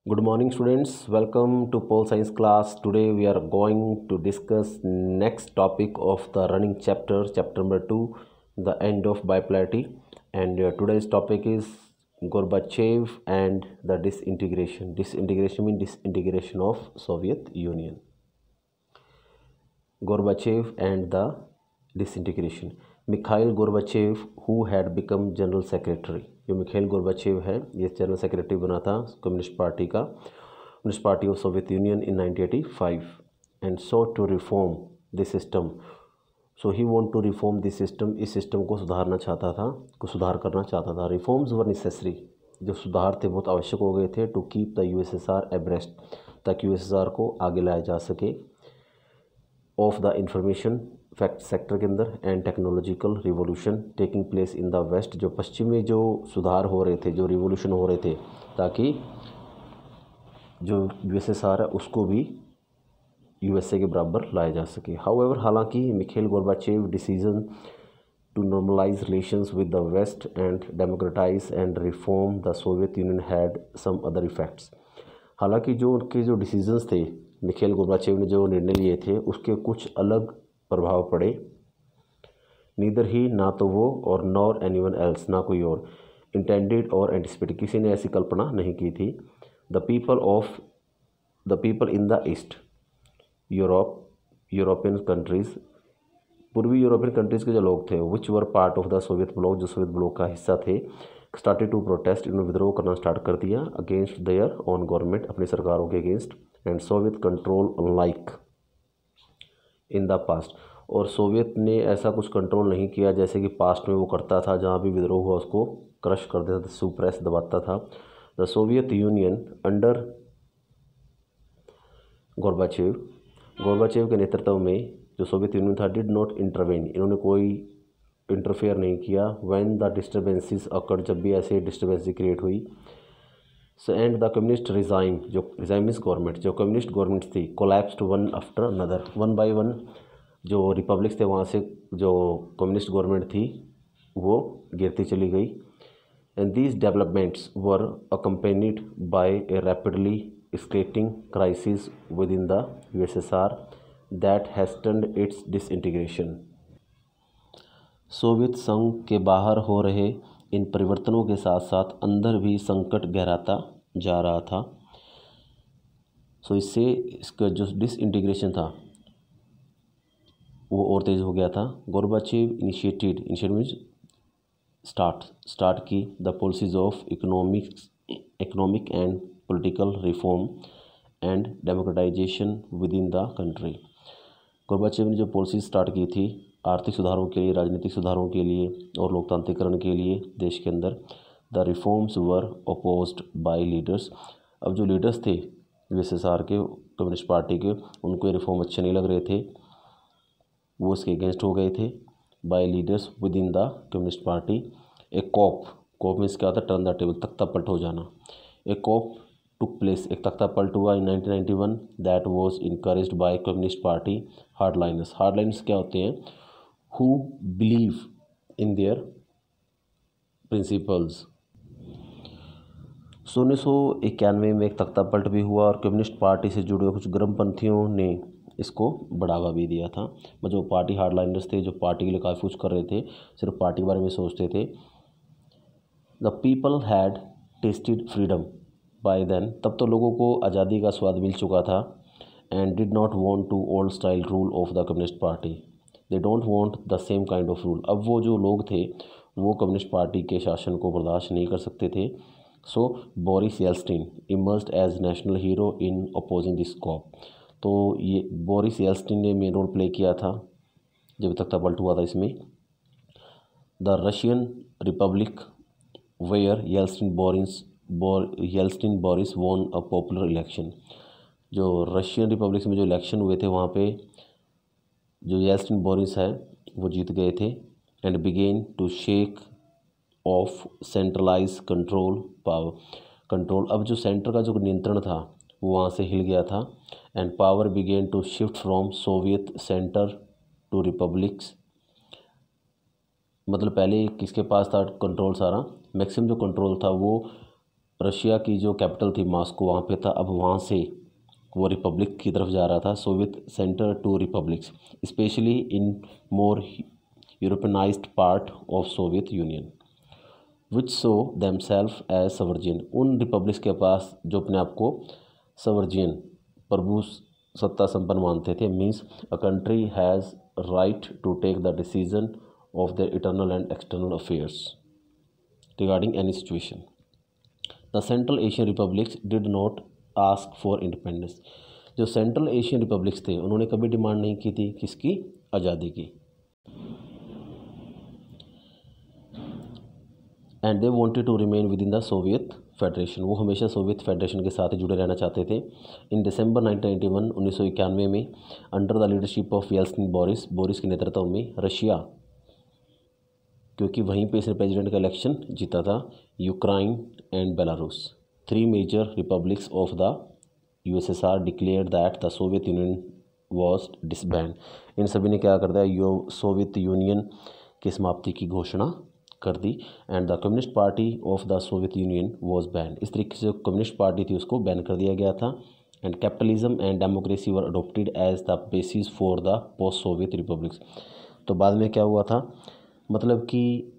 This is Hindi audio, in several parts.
Good morning students, welcome to Pole Science class. Today we are going to discuss next topic of the running chapter number 2, the end of bipolarity, and today's topic is Gorbachev and the disintegration. Disintegration means disintegration of Soviet Union. Gorbachev and the disintegration. Mikhail Gorbachev, who had become general secretary, जो मिखाइल गोर्बाचेव है ये जनरल सेक्रेटरी बना था Communist party of Soviet Union in 1985 and so to reform this system. So he want to reform this system. इस सिस्टम को सुधारना चाहता था, सुधार करना चाहता था. रिफॉर्म्स वर नेसेसरी, जो सुधार थे बहुत आवश्यक हो गए थे to keep the USSR abreast, ताकि यूएसएसआर को आगे लाया जा सके of the information fact sector के अंदर and technological revolution taking place in the West. जो पश्चिम में जो सुधार हो रहे थे, जो रिवोल्यूशन हो रहे थे, ताकि जो यूएसएसआर है उसको भी यूएसए के बराबर लाया जा सके. हाउएवर, हालांकि Mikhail Gorbachev decision to normalise relations with the West and democratise and reform the Soviet Union had some other effects. हालांकि जो उनके जो डिसीजंस थे, मिखाइल गोर्बाचेव ने जो निर्णय लिए थे, उसके कुछ अलग प्रभाव पड़े. नीदर ही, ना तो वो, और नॉर एनीवन एल्स, ना कोई और, इंटेंडेड और एंटिसिपेटेड, किसी ने ऐसी कल्पना नहीं की थी. The people in the east European countries, पूर्वी यूरोपियन कंट्रीज़ के जो लोग थे, which were part of the Soviet bloc, जो सोवियत ब्लॉक का हिस्सा थे, स्टार्टेड टू प्रोटेस्ट, इन्होंने विद्रोह करना स्टार्ट कर दिया अगेंस्ट देयर ऑन गवर्नमेंट, अपनी सरकारों के against, and Soviet control unlike in the past. और सोवियत ने ऐसा कुछ कंट्रोल नहीं किया जैसे कि पास्ट में वो करता था, जहाँ भी विद्रोह हुआ उसको क्रश कर देता था, सुप्रेस दबाता था. The Soviet union under Gorbachev के नेतृत्व में जो सोवियत यूनियन था, डिड नॉट इंटरवेन, इन्होंने कोई इंटरफेयर नहीं किया. व्हेन द डिस्टर्बेंसेस अकर्ड, जब भी ऐसे डिस्टर्बेंस क्रिएट हुई. एंड द कम्युनिस्ट रिजाइम, जो रिजाइम मीन्स गवर्नमेंट, जो कम्युनिस्ट गवर्नमेंट थी, collapsed one after another, one by one जो रिपब्लिक्स थे वहाँ से जो कम्युनिस्ट गवर्नमेंट थी वो गिरती चली गई. And these developments were accompanied by a rapidly escalating crisis within the USSR that hastened its disintegration. Soviet संघ के बाहर हो रहे इन परिवर्तनों के साथ साथ अंदर भी संकट गहराता जा रहा था. इससे इसका जो डिसइंटीग्रेशन था वो और तेज़ हो गया था. गोर्बाचेव इनिशिएटेड मीन्स स्टार्ट की the policies of economic and political reform and democratisation with in the country. Gorbachev ने जो पॉलिसी स्टार्ट की थी आर्थिक सुधारों के लिए, राजनीतिक सुधारों के लिए और लोकतांत्रिकरण के लिए देश के अंदर. The reforms were opposed by leaders. अब जो लीडर्स थे यूएसएसआर के, कम्युनिस्ट पार्टी के, उनको ये रिफॉर्म अच्छे नहीं लग रहे थे, वो इसके अगेंस्ट हो गए थे. By leaders within the communist Party. A coup means क्या होता है, टर्न द टेबल, तख्ता पलट हो जाना. ए कॉप टुक प्लेस, एक तख्ता पलट हुआ in 1991 that was encouraged by communist party hardliners. Hardliners क्या होते हैं? Who believe in their principles. 1991 में एक तख्ता पलट भी हुआ और कम्युनिस्ट पार्टी से जुड़े कुछ गर्मपंथियों ने इसको बढ़ावा भी दिया था. जो पार्टी हार्डलाइनर्स थे, जो पार्टी के लिए काफ़ी कुछ कर रहे थे, सिर्फ पार्टी के बारे में सोचते थे. The people had tasted freedom by then, तब तो लोगों को आज़ादी का स्वाद मिल चुका था. And did not want to old style rule of the communist Party. They don't want the same kind of rule. अब वो जो लोग थे वो कम्युनिस्ट पार्टी के शासन को बर्दाश्त नहीं कर सकते थे. So Boris Yeltsin emerged as national hero in opposing this coup. तो ये बोरिस येल्त्सिन ने मेन रोल प्ले किया था जब तख्ता पलट हुआ था इसमें. The Russian republic where Yeltsin Boris won a popular election. जो रशियन रिपब्लिक में जो इलेक्शन हुए थे वहाँ पे जो येल्त्सिन बोरिस है वो जीत गए थे. And began to shake off centralise control. अब जो सेंटर का जो नियंत्रण था वो वहाँ से हिल गया था. And power began to shift from Soviet centre to republics. मतलब पहले किसके पास था कंट्रोल, सारा मैक्सिमम जो कंट्रोल था वो रशिया की जो कैपिटल थी मॉस्को वहाँ पे था, अब वहाँ से वो रिपब्लिक की तरफ जा रहा था। Soviet centre to republics especially in more Europeanised part of Soviet Union which saw themselves as sovereign. उन रिपब्लिक्स के पास जो अपने आप को सवर्जियन प्रभु सत्ता संपन्न मानते थे, means a country has right to take the decision of their internal and external affairs regarding any situation. The Central Asian republics did not ask for independence. जो सेंट्रल एशियन रिपब्लिक्स थे उन्होंने कभी डिमांड नहीं की थी किसकी, आज़ादी की। And they wanted to remain within the Soviet Federation. वो हमेशा सोवियत फेडरेशन के साथ ही जुड़े रहना चाहते थे। इन दिसंबर 1991 1991 में under the leadership of Yeltsin Boris के नेतृत्व में रशिया, क्योंकि वहीं पे इसने प्रेसिडेंट का इलेक्शन जीता था, Ukraine and Belarus, 3 major republics of the USSR declared that the Soviet Union was disband. इन सभी ने क्या कर दिया, सोवियत यूनियन की समाप्ति की घोषणा कर दी। And the communist party of the Soviet Union was ban. इस तरीके से कम्युनिस्ट पार्टी थी उसको बैन कर दिया गया था। And capitalism and democracy were adopted as the basis for the post Soviet republics. तो बाद में क्या हुआ था, मतलब कि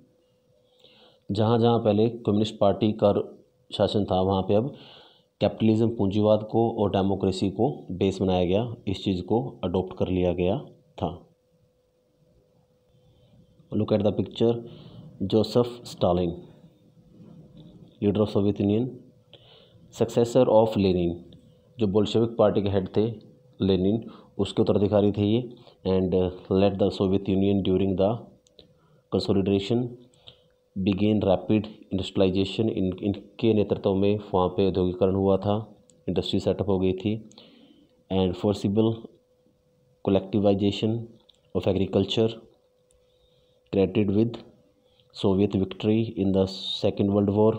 जहाँ जहाँ पहले कम्युनिस्ट पार्टी का शासन था वहाँ पे अब कैपिटलिज्म पूंजीवाद को और डेमोक्रेसी को बेस बनाया गया, इस चीज़ को अडोप्ट कर लिया गया था। Look at the picture, Joseph Stalin, leader of Soviet Union, successor of Lenin, जो बोल्शेविक पार्टी के हेड थे लेनिन, उसके उत्तराधिकारी थे ये। And led the Soviet Union during the consolidation began rapid industrialisation. इनके नेतृत्व में वहाँ पे औद्योगिकरण हुआ था, इंडस्ट्री सेटअप हो गई थी। And forcible collectivisation of agriculture credited with Soviet victory in the second world war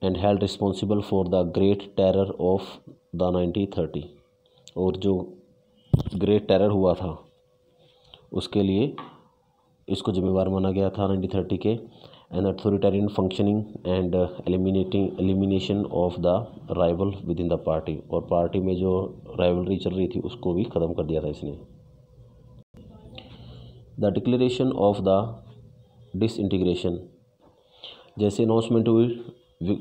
and held responsible for the great terror of the 1930। और जो ग्रेट टेरर हुआ था उसके लिए इसको जिम्मेवार माना गया था 1930 के। And authoritarian functioning and elimination of the rival with in the party. और पार्टी में जो राइवलरी चल रही थी उसको भी ख़त्म कर दिया था इसने। The declaration of the disintegration, जैसे अनाउंसमेंट हुई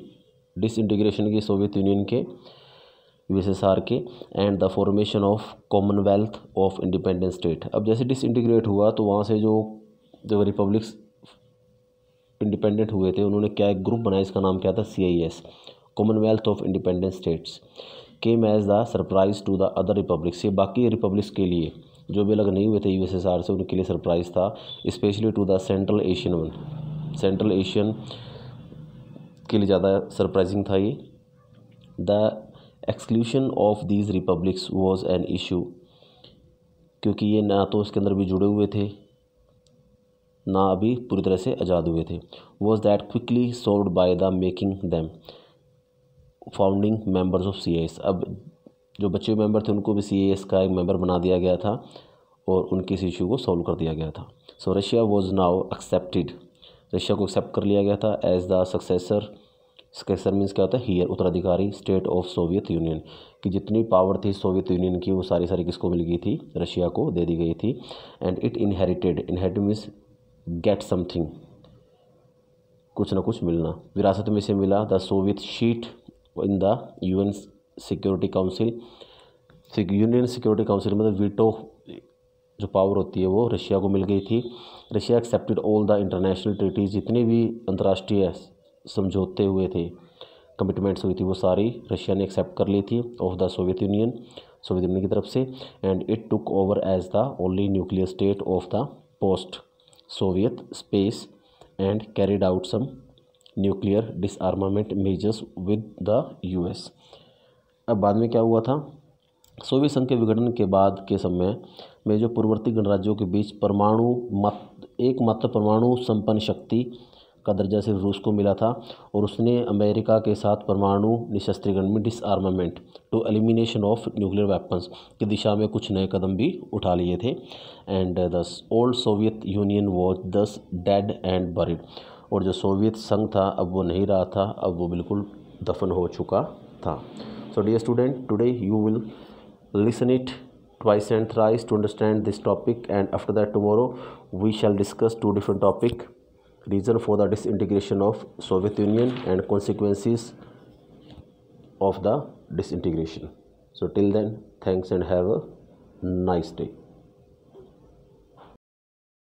डिसइंटीग्रेशन की सोवियत यूनियन के, यूएसएसआर के, and the formation of Commonwealth of independent state. अब जैसे डिसइंटीग्रेट हुआ तो वहाँ से जो रिपब्लिक्स इंडिपेंडेंट हुए थे उन्होंने क्या एक ग्रुप बनाया, इसका नाम क्या था, CIS, Commonwealth of Independent States, came as the surprise to the other republics. ये बाकी रिपब्लिक्स के लिए जो भी अलग नहीं हुए थे यूएसएसआर से उनके लिए सरप्राइज था, especially to the Central Asian one, Central Asian के लिए ज़्यादा सरप्राइजिंग था ये। The exclusion of these republics was an issue, क्योंकि ये ना तो उसके अंदर भी जुड़े हुए थे ना अभी पूरी तरह से आज़ाद हुए थे। Was that quickly solved by the making them founding members of CIS। अब जो बच्चे मेंबर थे उनको भी CIS का एक मेंबर बना दिया गया था और उनके इस इशू को सॉल्व कर दिया गया था। सो Russia was now accepted, Russia को एक्सेप्ट कर लिया गया था एज द सक्सेसर मीन्स क्या होता है, हियर, उत्तराधिकारी स्टेट ऑफ सोवियत यूनियन, कि जितनी पावर थी सोवियत यूनियन की वो सारी किसको मिल गई थी, रशिया को दे दी गई थी। And it inherited means get something, कुछ ना कुछ मिलना, विरासत में से मिला the Soviet seat in the UN Security Council. Union Security Council मतलब वीटो जो पावर होती है वो रशिया को मिल गई थी। Russia accepted all the international treaties, जितने भी अंतर्राष्ट्रीय समझौते हुए थे, कमिटमेंट्स हुई थी, वो सारी रशिया ने एक्सेप्ट कर ली थी ऑफ द सोवियत यूनियन की तरफ से। And it took over as the only nuclear state of the post Soviet space and carried out some nuclear disarmament measures with the US। अब बाद में क्या हुआ था, सोवियत संघ के विघटन के बाद के समय में जो पूर्ववर्ती गणराज्यों के बीच एकमात्र परमाणु संपन्न शक्ति का दर्जा सिर्फ रूस को मिला था और उसने अमेरिका के साथ परमाणु निशस्त्रीकरण में disarmament to elimination of nuclear weapons की दिशा में कुछ नए कदम भी उठा लिए थे। And the old Soviet Union was दस डेड एंड बरीड। और जो सोवियत संघ था अब वो नहीं रहा था, अब वो बिल्कुल दफन हो चुका था। So dear student, today you will listen it twice and thrice to understand this topic, and after that tomorrow we shall discuss two different topic: reason for the disintegration of Soviet Union and consequences of the disintegration. So till then, thanks and have a nice day.